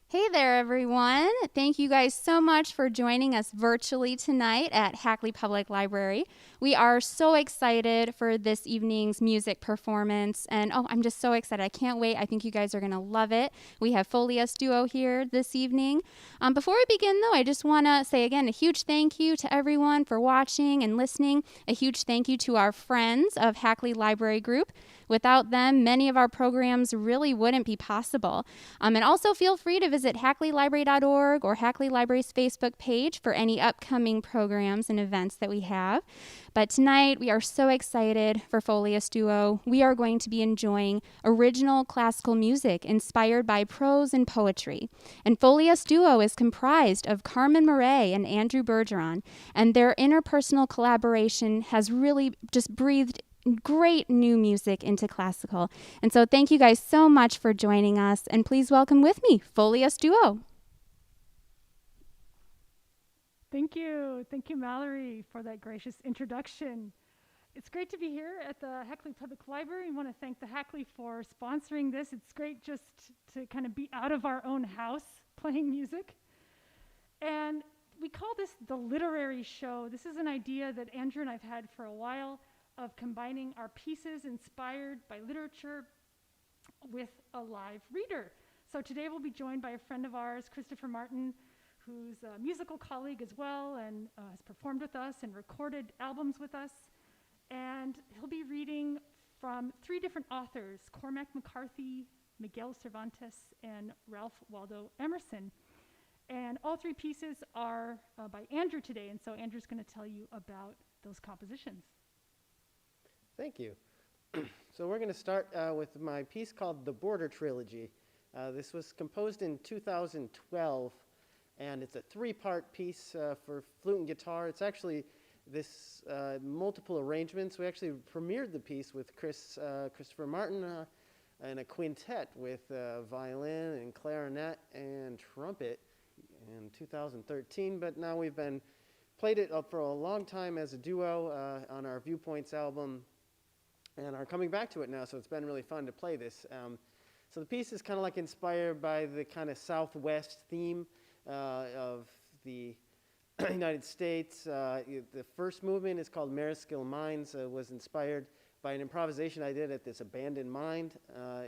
Hey there, everyone. Thank you guys so much for joining us virtually tonight at Hackley Public Library. We are so excited for this evening's music performance. And I'm just so excited. I can't wait. I think you guys are going to love it. We have Folias duo here this evening. Before we begin, though, I just want to say again a huge thank you to everyone for watching and listening. A huge thank you to our friends of Hackley Library Group. Without them, many of our programs really wouldn't be possible. And also feel free to visit hackleylibrary.org or Hackley Library's Facebook page for any upcoming programs and events that we have. But tonight, we are so excited for Folias Duo. We are going to be enjoying original classical music inspired by prose and poetry. And Folias Duo is comprised of Carmen Murray and Andrew Bergeron, and their interpersonal collaboration has really just breathed great new music into classical. And so thank you guys so much for joining us, and please welcome with me Folias Duo. Thank you, Mallory, for that gracious introduction. It's great to be here at the Hackley Public Library. I want to thank the Hackley for sponsoring this. It's great just to kind of be out of our own house playing music. And we call this the literary show. This is an idea that Andrew and I've had for a while, of combining our pieces inspired by literature with a live reader. So today we'll be joined by a friend of ours, Christopher Martin, who's a musical colleague as well and has performed with us and recorded albums with us. And he'll be reading from 3 different authors, Cormac, McCarthy, Miguel, Cervantes, and Ralph Waldo Emerson. And all 3 pieces are by Andrew today, and so Andrew's going to tell you about those compositions. Thank you. So we're going to start with my piece called The Border Trilogy. This was composed in 2012, and it's a 3-part piece for flute and guitar. It's actually this multiple arrangements. We actually premiered the piece with Christopher Martin and a quintet with violin and clarinet and trumpet in 2013, but now we've been played it for a long time as a duo on our Viewpoints album and are coming back to it now, so it's been really fun to play this. So the piece is kind of like inspired by the kind of Southwest theme of the United States. The first movement is called Mariscal Mines, was inspired by an improvisation I did at this abandoned mine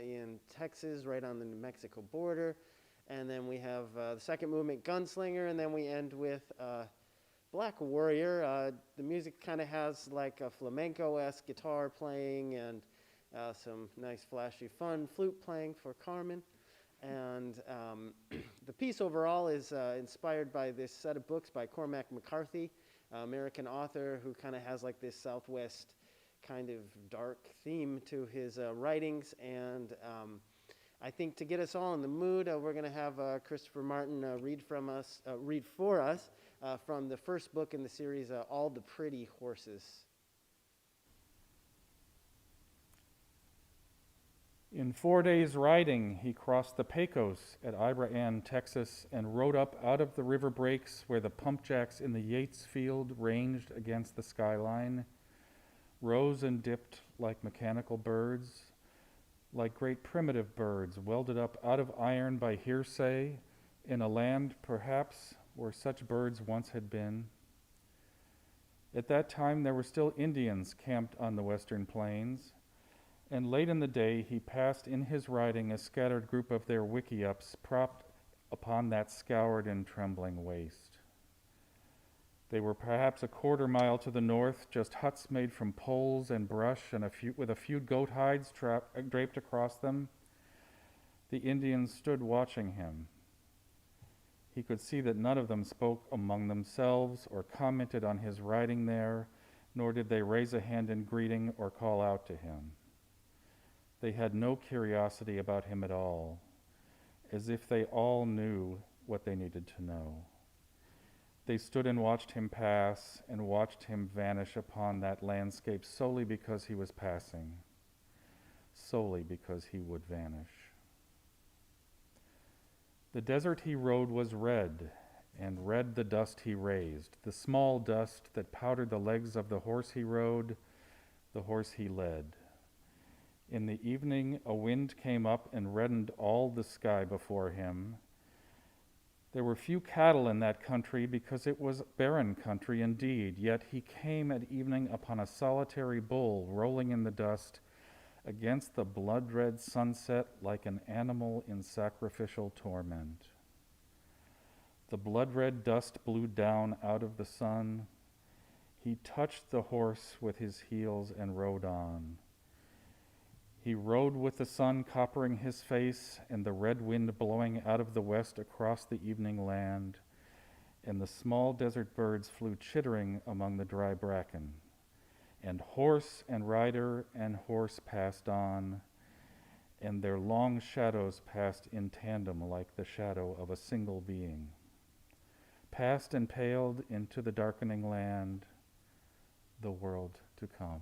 in Texas, right on the New Mexico border. And then we have the second movement, Gunslinger, and then we end with Black Warrior. The music kind of has like a flamenco-esque guitar playing and some nice flashy fun flute playing for Carmen. And the piece overall is inspired by this set of books by Cormac McCarthy, American author who kind of has like this Southwest kind of dark theme to his writings. And I think to get us all in the mood, we're going to have Christopher Martin read for us from the first book in the series, All the Pretty Horses. In 4 days' riding, he crossed the Pecos at Ibraham, Texas, and rode up out of the river breaks where the pumpjacks in the Yates field ranged against the skyline, rose and dipped like mechanical birds, like great primitive birds welded up out of iron by hearsay in a land perhaps where such birds once had been. At that time there were still Indians camped on the western plains, and late in the day he passed in his riding a scattered group of their wickiups propped upon that scoured and trembling waste. They were perhaps a quarter mile to the north, just huts made from poles and brush and with a few goat hides draped across them. The Indians stood watching him. He could see that none of them spoke among themselves or commented on his riding there, nor did they raise a hand in greeting or call out to him. They had no curiosity about him at all, as if they all knew what they needed to know. They stood and watched him pass and watched him vanish upon that landscape solely because he was passing, solely because he would vanish. The desert he rode was red, and red the dust he raised, the small dust that powdered the legs of the horse he rode, the horse he led. In the evening, a wind came up and reddened all the sky before him. There were few cattle in that country because it was barren country indeed, yet he came at evening upon a solitary bull rolling in the dust against the blood-red sunset like an animal in sacrificial torment. The blood-red dust blew down out of the sun. He touched the horse with his heels and rode on. He rode with the sun coppering his face and the red wind blowing out of the west across the evening land, and the small desert birds flew chittering among the dry bracken. And horse and rider and horse passed on, and their long shadows passed in tandem like the shadow of a single being. Passed and paled into the darkening land, the world to come.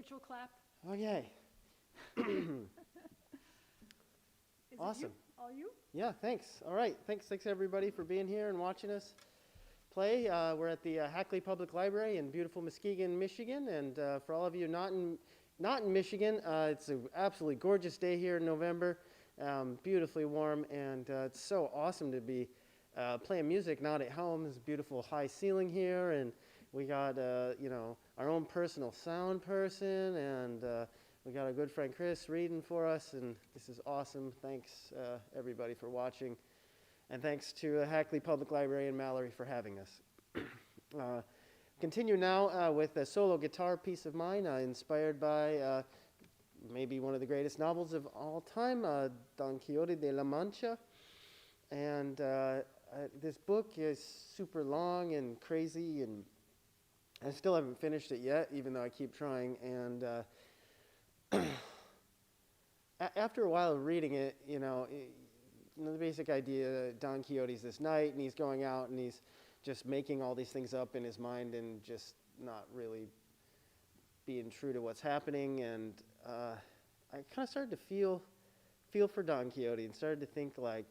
virtual clap. Oh, yay. Is Awesome. It you? All you? Yeah, thanks. All right. Thanks everybody for being here and watching us play. We're at the Hackley Public Library in beautiful Muskegon, Michigan. And for all of you not in Michigan, it's an absolutely gorgeous day here in November. Beautifully warm, and it's so awesome to be playing music not at home. There's a beautiful high ceiling here, and we got our own personal sound person, and we got our good friend Chris reading for us, and this is awesome. Thanks everybody for watching, and thanks to Hackley Public Library and Mallory for having us. Continue now with a solo guitar piece of mine, inspired by maybe one of the greatest novels of all time, Don Quixote de la Mancha. And this book is super long and crazy, and I still haven't finished it yet, even though I keep trying. And after a while of reading it, the basic idea, Don Quixote's this knight, and he's going out, and he's just making all these things up in his mind and just not really being true to what's happening. And I kind of started to feel for Don Quixote and started to think, like,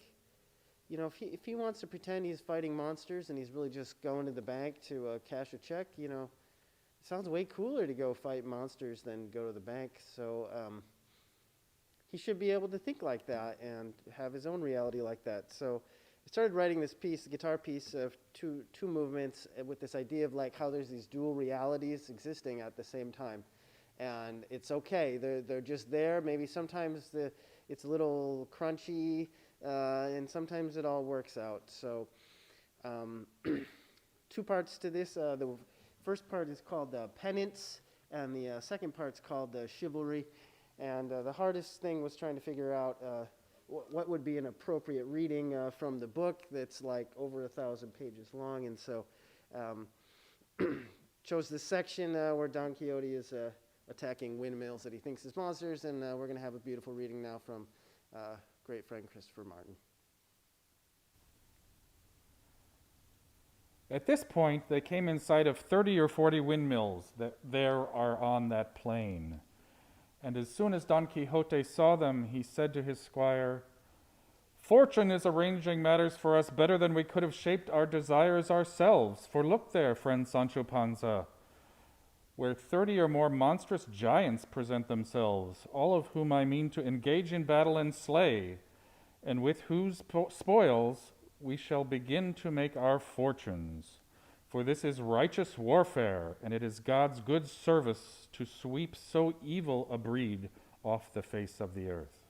if he wants to pretend he's fighting monsters and he's really just going to the bank to cash a check, it sounds way cooler to go fight monsters than go to the bank. So he should be able to think like that and have his own reality like that. So I started writing this piece, a guitar piece of two movements, with this idea of like how there's these dual realities existing at the same time. And it's okay, they're just there. Maybe sometimes it's a little crunchy, and sometimes it all works out. So two parts to this. The first part is called Penance, and the second part's called Chivalry. And the hardest thing was trying to figure out what would be an appropriate reading from the book that's like over 1,000 pages long. And so chose this section where Don Quixote is attacking windmills that he thinks is monsters, and we're going to have a beautiful reading now from great friend Christopher Martin. At this point, they came in sight of 30 or 40 windmills that there are on that plain. And as soon as Don Quixote saw them, he said to his squire, "Fortune is arranging matters for us better than we could have shaped our desires ourselves. For look there, friend Sancho Panza, where 30 or more monstrous giants present themselves, all of whom I mean to engage in battle and slay, and with whose spoils we shall begin to make our fortunes. For this is righteous warfare, and it is God's good service to sweep so evil a breed off the face of the earth."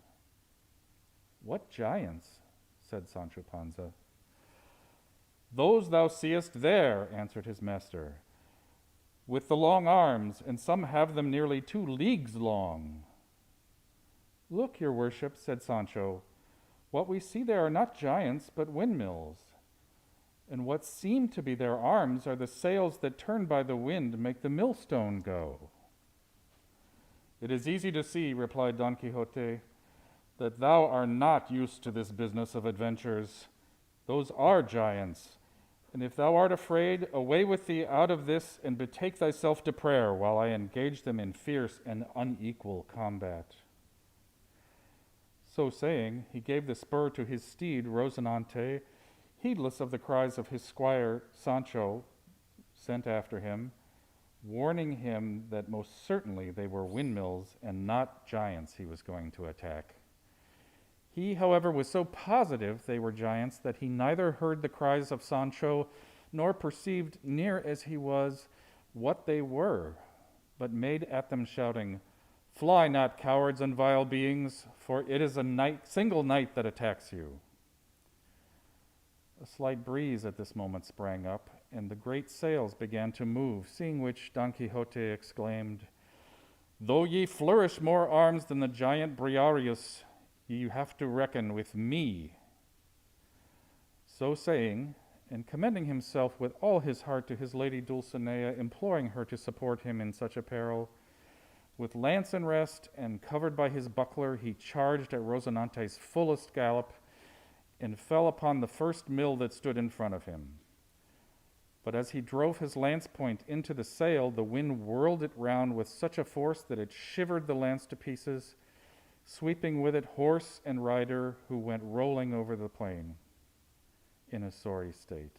"What giants?" said Sancho Panza. "Those thou seest there," answered his master, "with the long arms, and some have them nearly 2 leagues long." "Look, your worship," said Sancho, "what we see there are not giants, but windmills. And what seem to be their arms are the sails that, turned by the wind, make the millstone go." "It is easy to see," replied Don Quixote, "that thou art not used to this business of adventures. Those are giants, and if thou art afraid, away with thee out of this, and betake thyself to prayer, while I engage them in fierce and unequal combat." So saying, he gave the spur to his steed, Rosinante, heedless of the cries of his squire, Sancho, sent after him, warning him that most certainly they were windmills and not giants he was going to attack. He, however, was so positive they were giants that he neither heard the cries of Sancho nor perceived, near as he was, what they were, but made at them shouting, "Fly not, cowards and vile beings, for it is a single knight that attacks you." A slight breeze at this moment sprang up, and the great sails began to move, seeing which Don Quixote exclaimed, "Though ye flourish more arms than the giant Briareus, ye have to reckon with me." So saying, and commending himself with all his heart to his lady Dulcinea, imploring her to support him in such a peril, with lance in rest and covered by his buckler, he charged at Rosinante's fullest gallop and fell upon the first mill that stood in front of him. But as he drove his lance point into the sail, the wind whirled it round with such a force that it shivered the lance to pieces, sweeping with it horse and rider, who went rolling over the plain in a sorry state.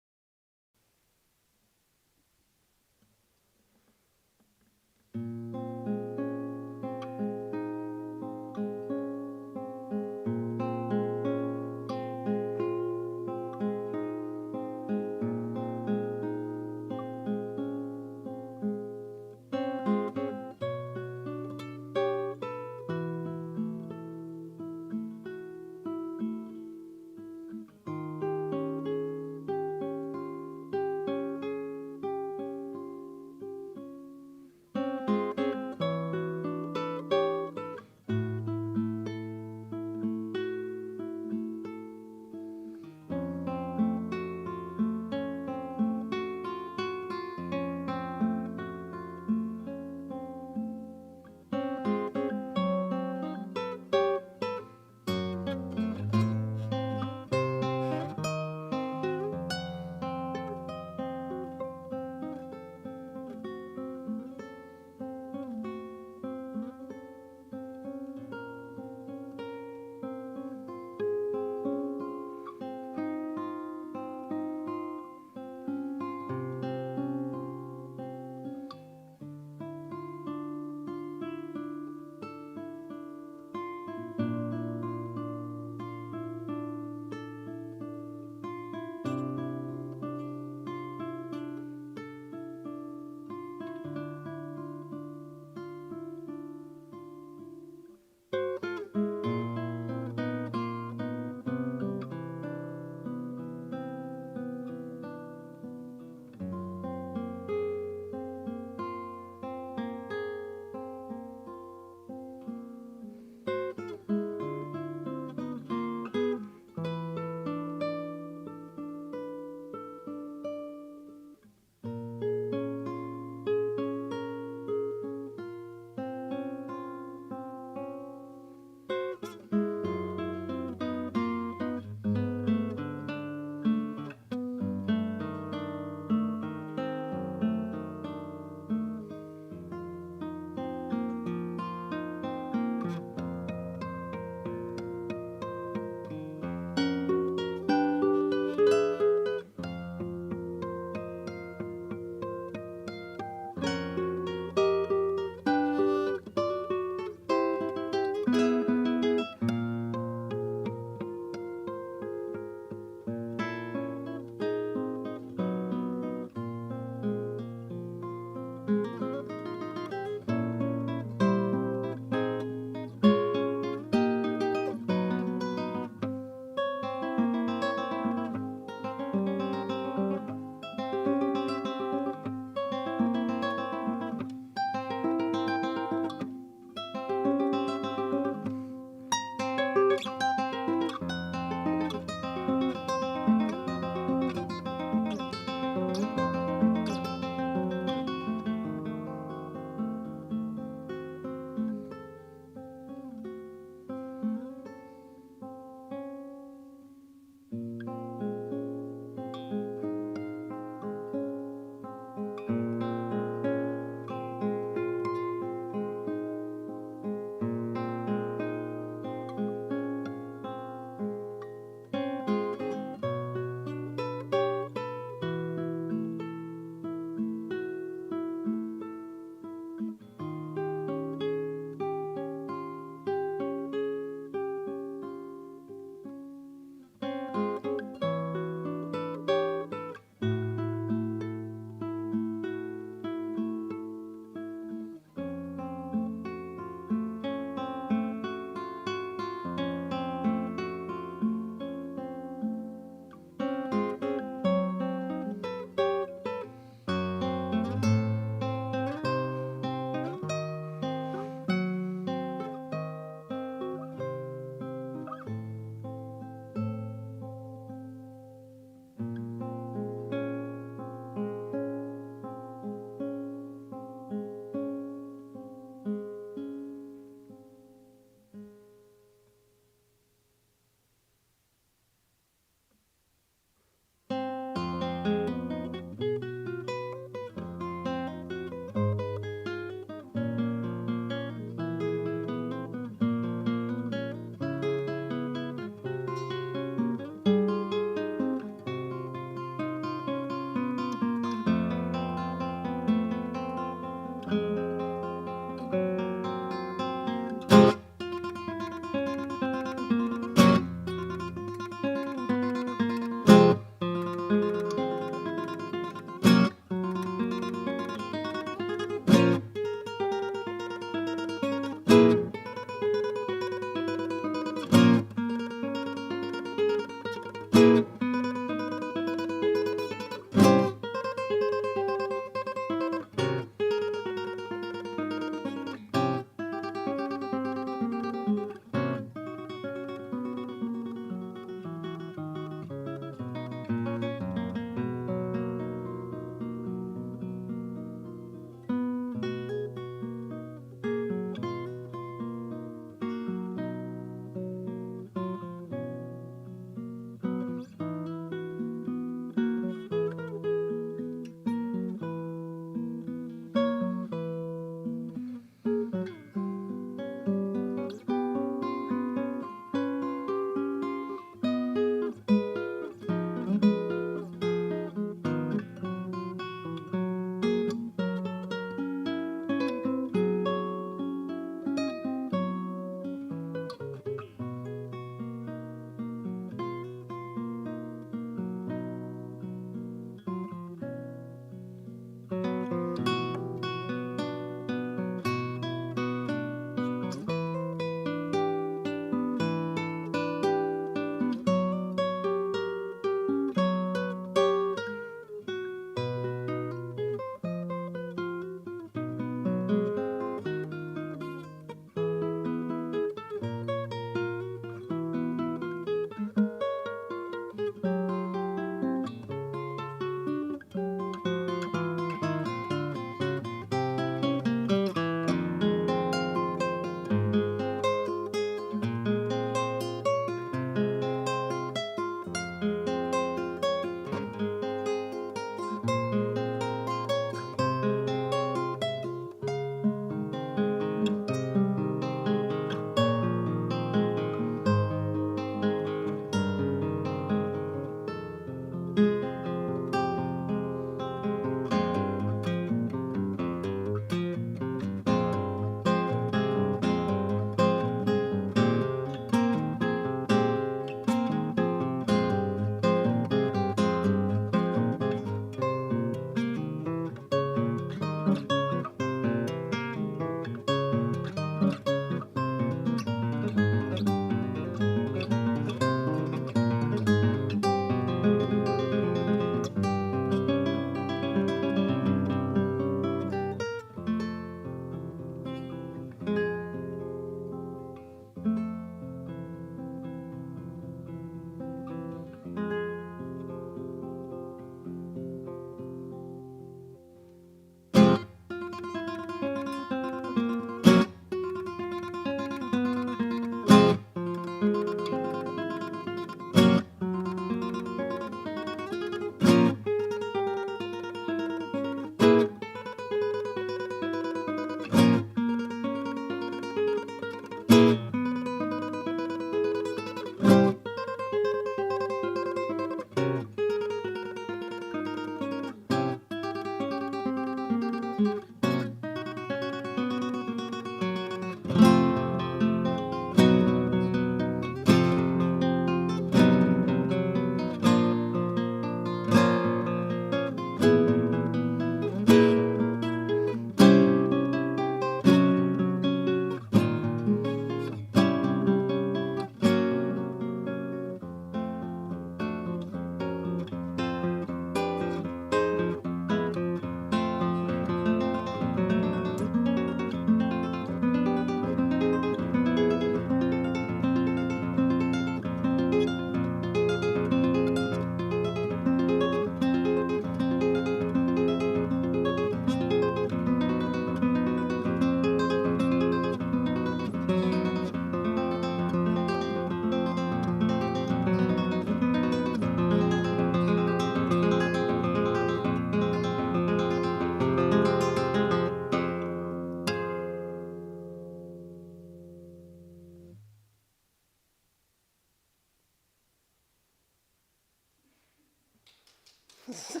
right.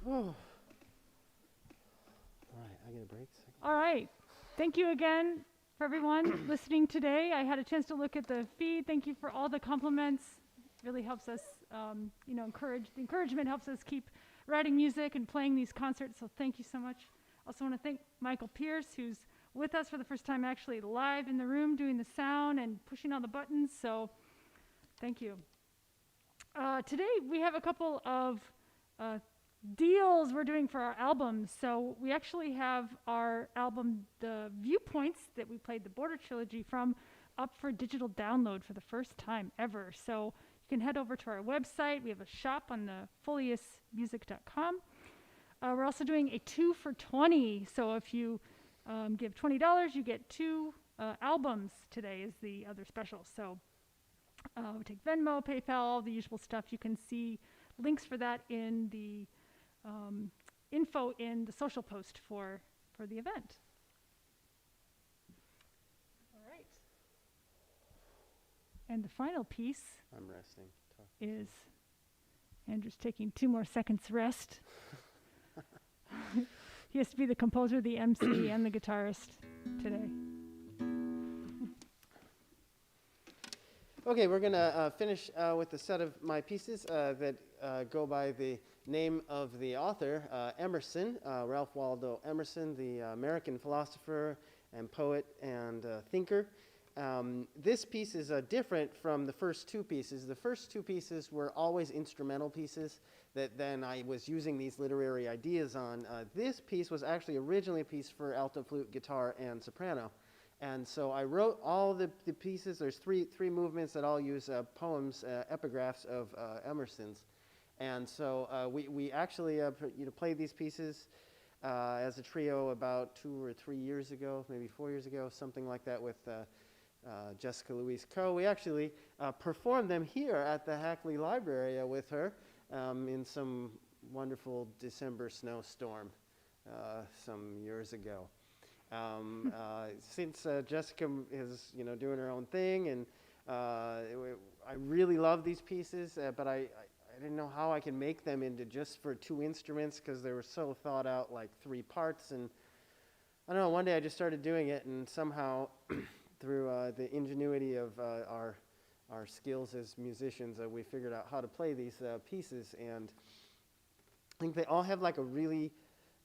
All right, I get a break. All right. Thank you again for everyone listening today. I had a chance to look at the feed. Thank you for all the compliments. Really helps us, encourage. The encouragement helps us keep writing music and playing these concerts. So thank you so much. Also want to thank Michael Pierce, who's with us for the first time actually live in the room doing the sound and pushing all the buttons. So thank you. Today we have a couple of deals we're doing for our album. So we actually have our album, The Viewpoints, that we played the Border Trilogy from, up for digital download for the first time ever. So you can head over to our website. We have a shop on the foliasmusic.com. We're also doing a 2 for $20. So if you give $20, you get 2 albums today is the other special. So we take Venmo, PayPal, all the usual stuff. You can see links for that in the info in the social post for the event. All right. And the final piece I'm resting. is Andrew's taking 2 more seconds rest. He has to be the composer, the MC, and the guitarist today. Okay, we're going to finish with a set of my pieces that go by the name of the author, Emerson, Ralph Waldo Emerson, the American philosopher and poet and thinker. This piece is different from the first 2 pieces. The first 2 pieces were always instrumental pieces that then I was using these literary ideas on. This piece was actually originally a piece for alto, flute, guitar, and soprano. And so I wrote all the pieces. There's three movements that all use poems, epigraphs of Emerson's. And so we actually played these pieces as a trio about 2 or 3 years ago, maybe 4 years ago, something like that, with Jessica Louise Coe. We actually performed them here at the Hackley Library with her in some wonderful December snowstorm some years ago. Since Jessica is doing her own thing, and I really love these pieces, but I didn't know how I can make them into just for 2 instruments, because they were so thought out, like 3 parts. And I don't know, one day I just started doing it, and somehow through the ingenuity of our skills as musicians, we figured out how to play these pieces. And I think they all have like a really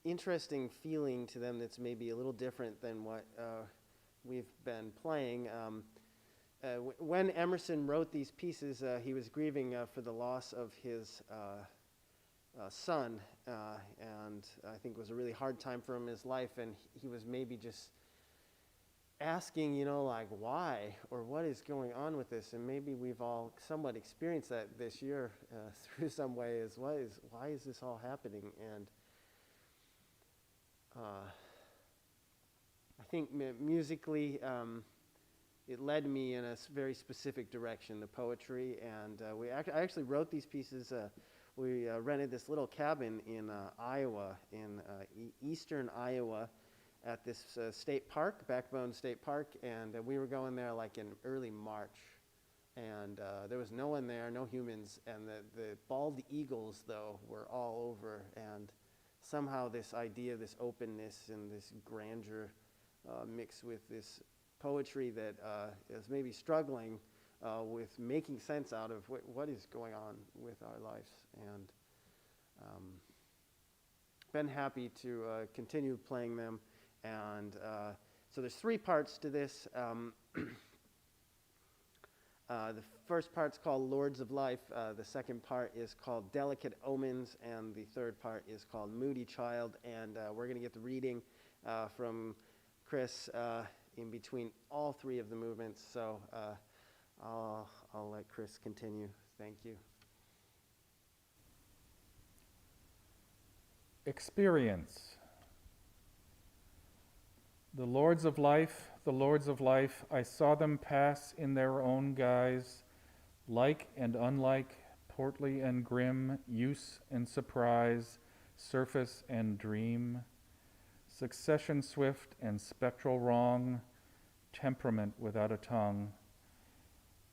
interesting feeling to them that's maybe a little different than what we've been playing. When Emerson wrote these pieces, he was grieving for the loss of his son, and I think it was a really hard time for him in his life, and he was maybe just asking, like, why, or what is going on with this? And maybe we've all somewhat experienced that this year through some way, is why is this all happening? And I think musically, it led me in a very specific direction, the poetry. And I actually wrote these pieces. We rented this little cabin in Iowa, in eastern Iowa, at this state park, Backbone State Park, and we were going there like in early March. And there was no one there, no humans, and the bald eagles, though, were all over. And somehow this idea, this openness and this grandeur mixed with this poetry that is maybe struggling with making sense out of what is going on with our lives. And been happy to continue playing them. And so there's 3 parts to this. The first part's called Lords of Life. The second part is called Delicate Omens. And the third part is called Moody Child. And we're going to get the reading from Chris in between all 3 of the movements. So I'll let Chris continue. Thank you. Experience. The Lords of Life, I saw them pass in their own guise, like and unlike, portly and grim, use and surprise, surface and dream, succession swift and spectral wrong, temperament without a tongue,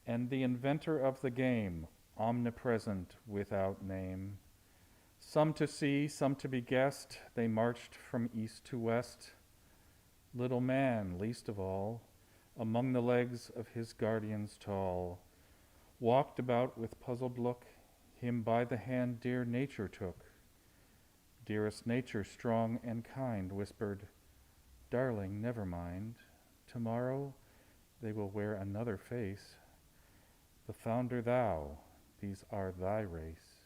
and the inventor of the game, omnipresent without name. Some to see, some to be guessed, they marched from east to west. Little man, least of all, among the legs of his guardians tall, walked about with puzzled look, him by the hand dear nature took. Dearest nature, strong and kind, whispered, darling, never mind. Tomorrow they will wear another face. The founder thou, these are thy race.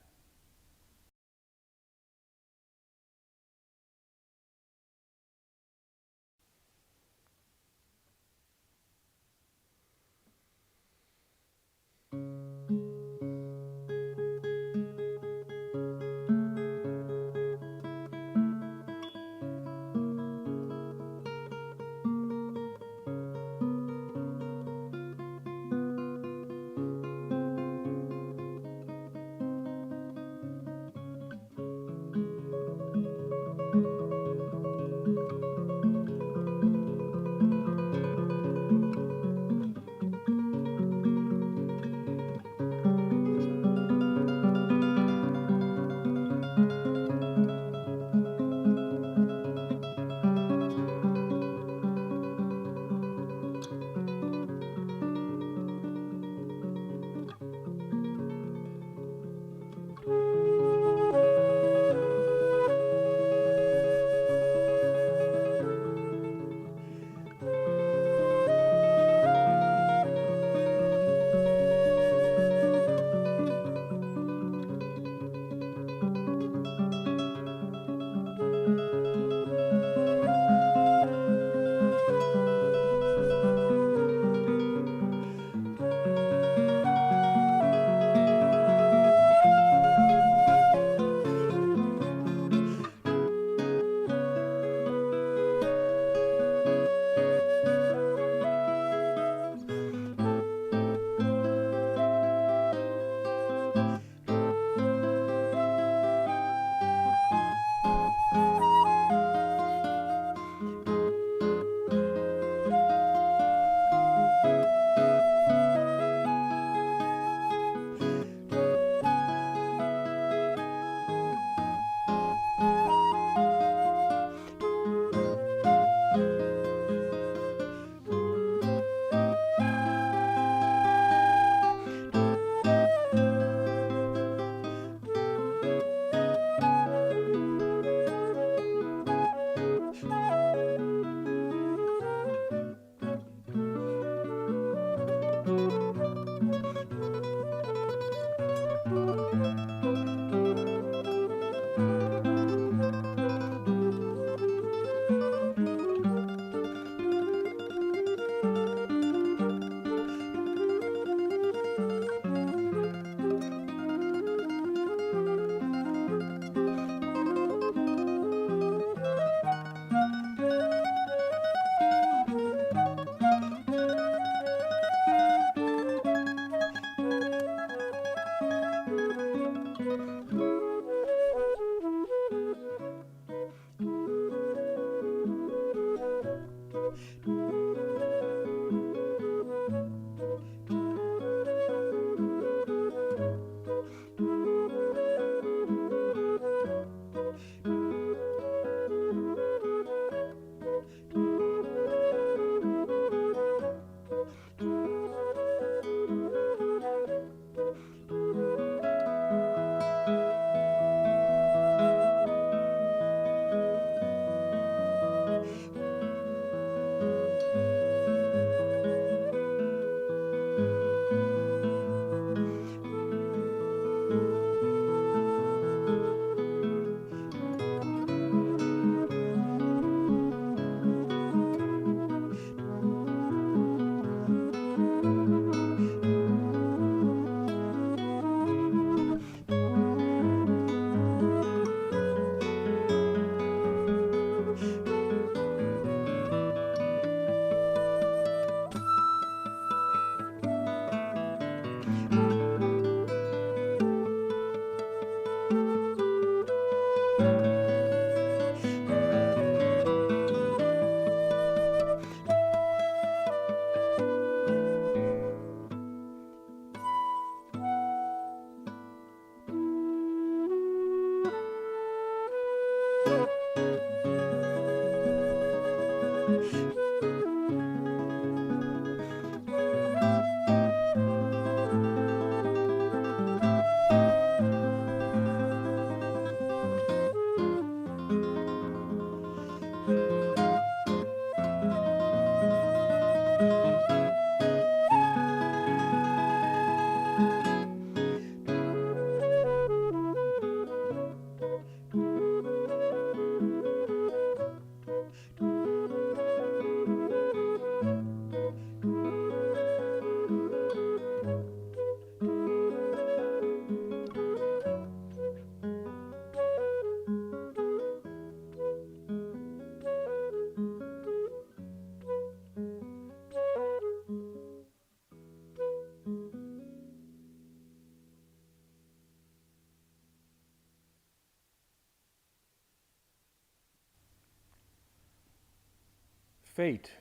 Fate,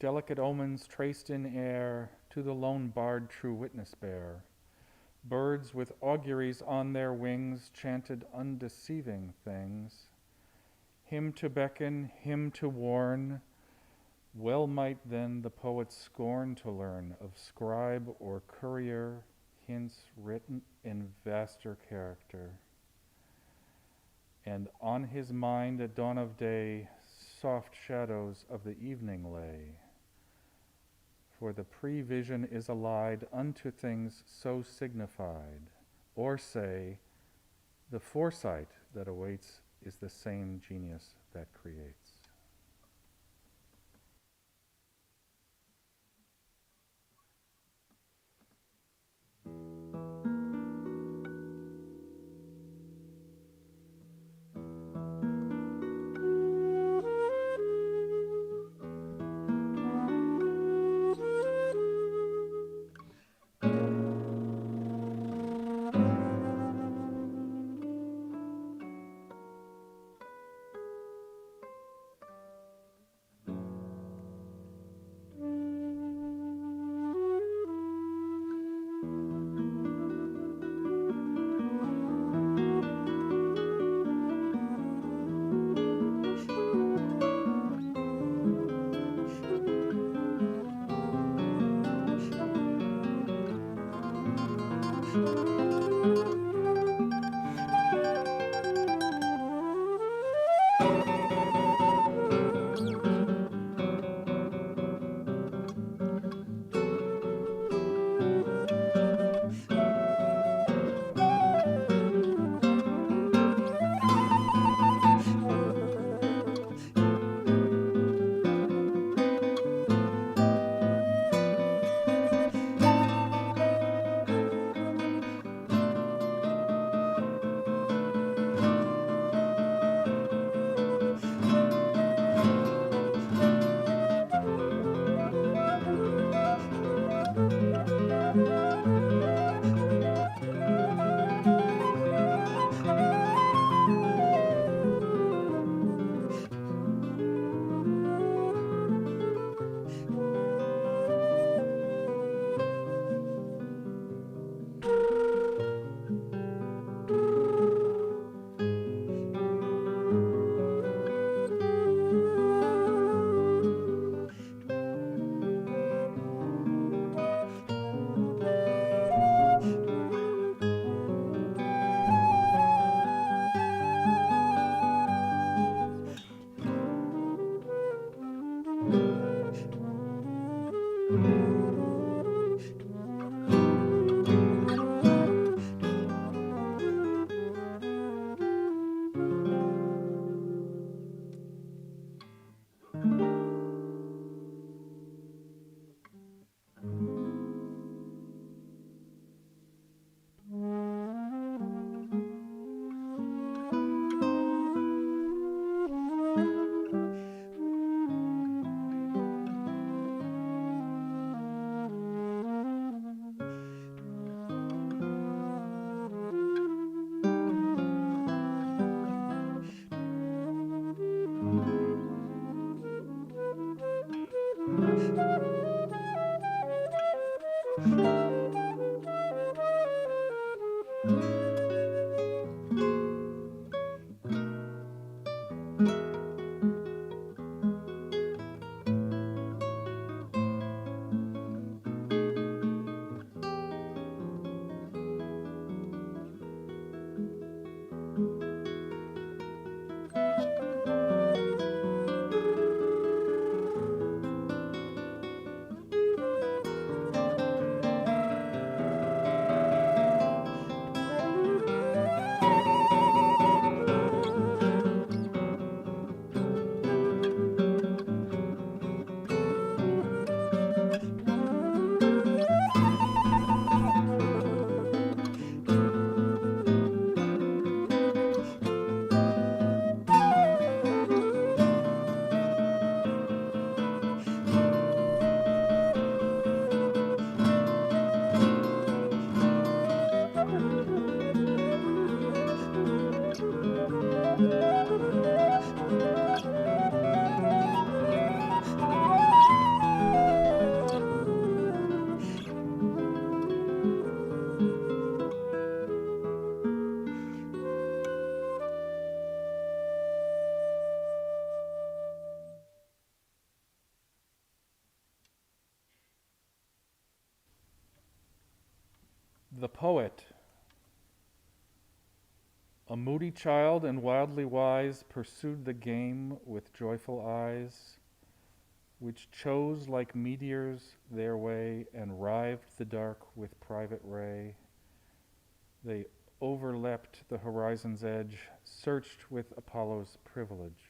delicate omens traced in air, to the lone bard true witness bear. Birds with auguries on their wings chanted undeceiving things. Him to beckon, him to warn, well might then the poet scorn to learn of scribe or courier hints written in vaster character. And on his mind at dawn of day soft shadows of the evening lay. For the prevision is allied unto things so signified, or say, the foresight that awaits is the same genius that creates. The Poet. A moody child and wildly wise pursued the game with joyful eyes, which chose like meteors their way and rived the dark with private ray. They overleapt the horizon's edge, searched with Apollo's privilege.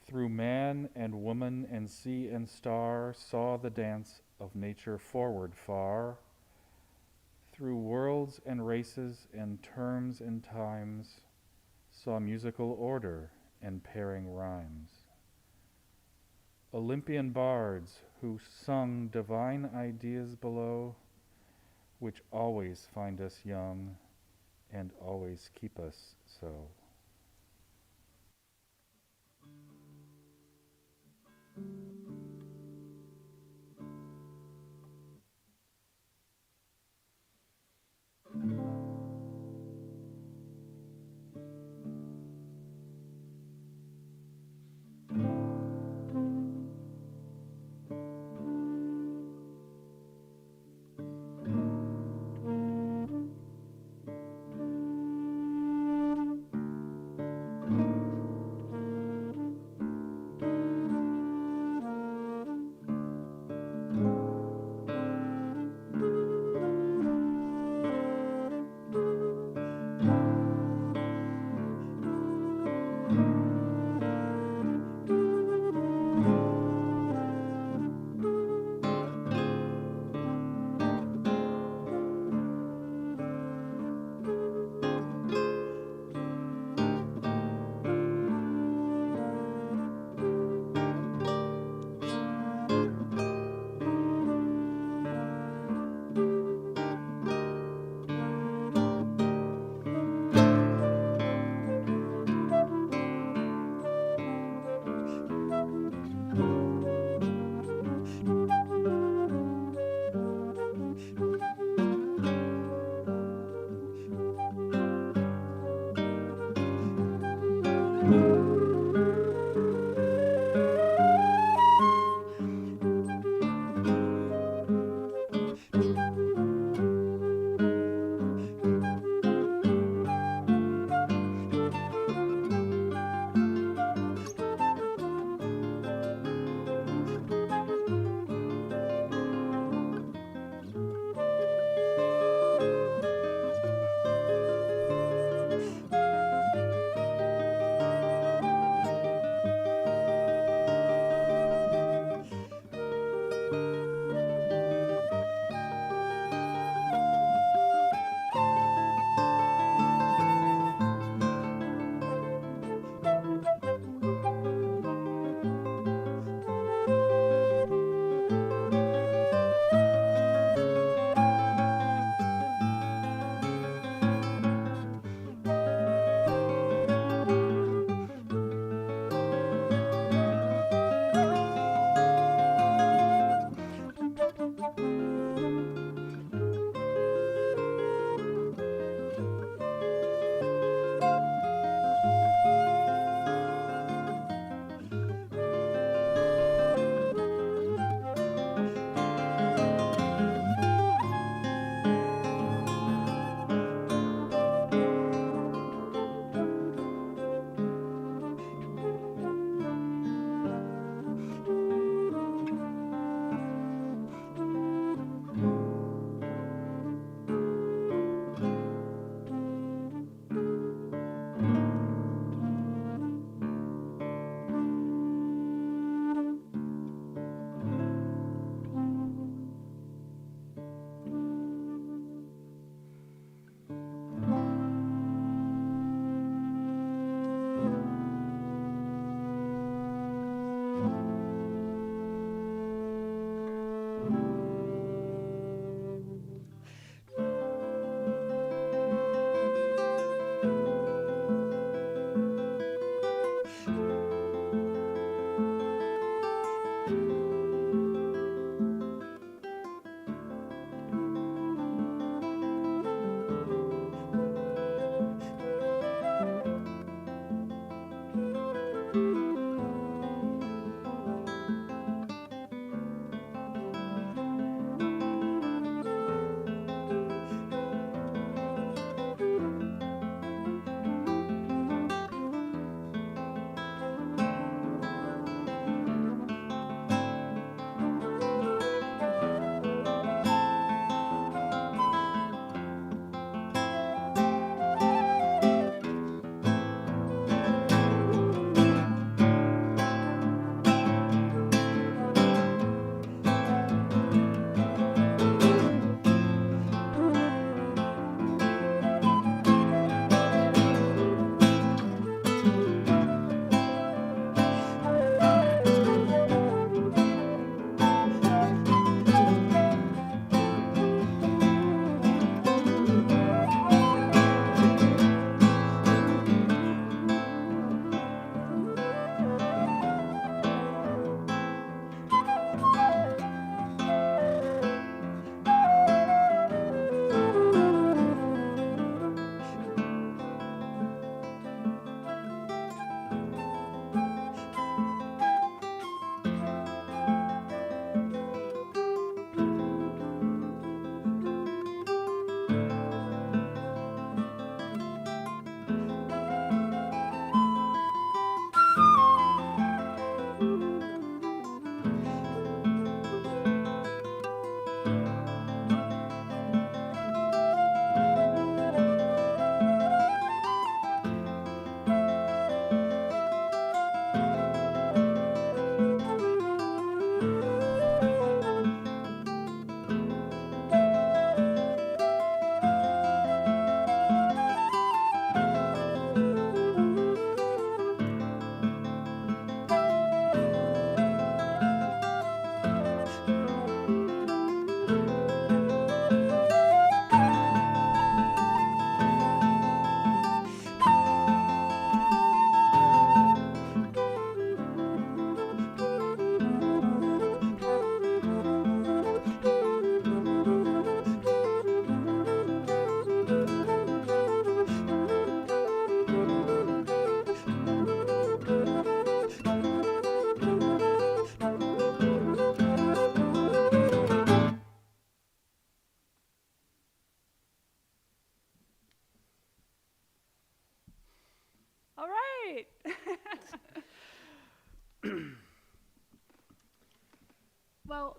Through man and woman and sea and star, saw the dance of nature forward far. Through worlds and races and terms and times, saw musical order and pairing rhymes. Olympian bards who sung divine ideas below, which always find us young and always keep us so.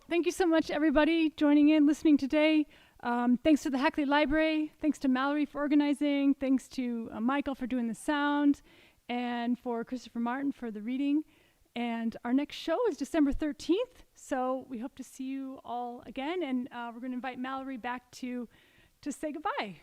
thank you so much, everybody, joining in, listening today. Thanks to the Hackley Library. Thanks to Mallory for organizing. Thanks to Michael for doing the sound, and for Christopher Martin for the reading. And our next show is December 13th, so we hope to see you all again. And we're going to invite Mallory back to say goodbye.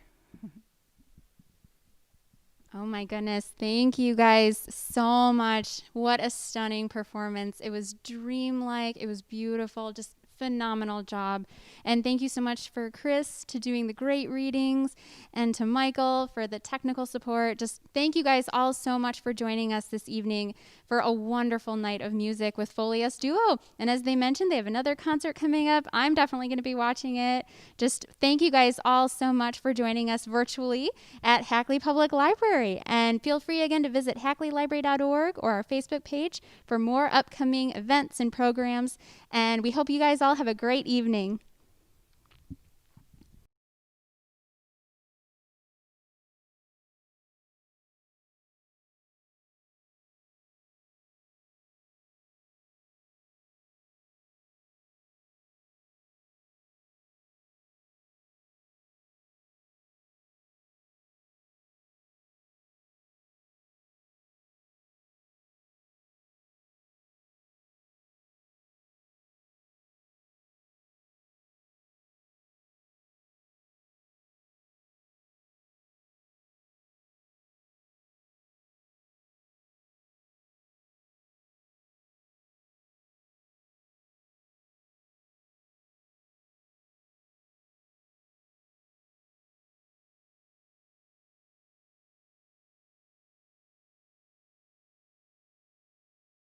Oh my goodness. Thank you guys so much. What a stunning performance. It was dreamlike. It was beautiful. Just phenomenal job. And thank you so much for Chris to doing the great readings, and to Michael for the technical support. Just thank you guys all so much for joining us this evening for a wonderful night of music with Folias Duo. And as they mentioned, they have another concert coming up. I'm definitely going to be watching it. Just thank you guys all so much for joining us virtually at Hackley Public Library. And feel free again to visit hackleylibrary.org or our Facebook page for more upcoming events and programs. And we hope you guys all have a great evening.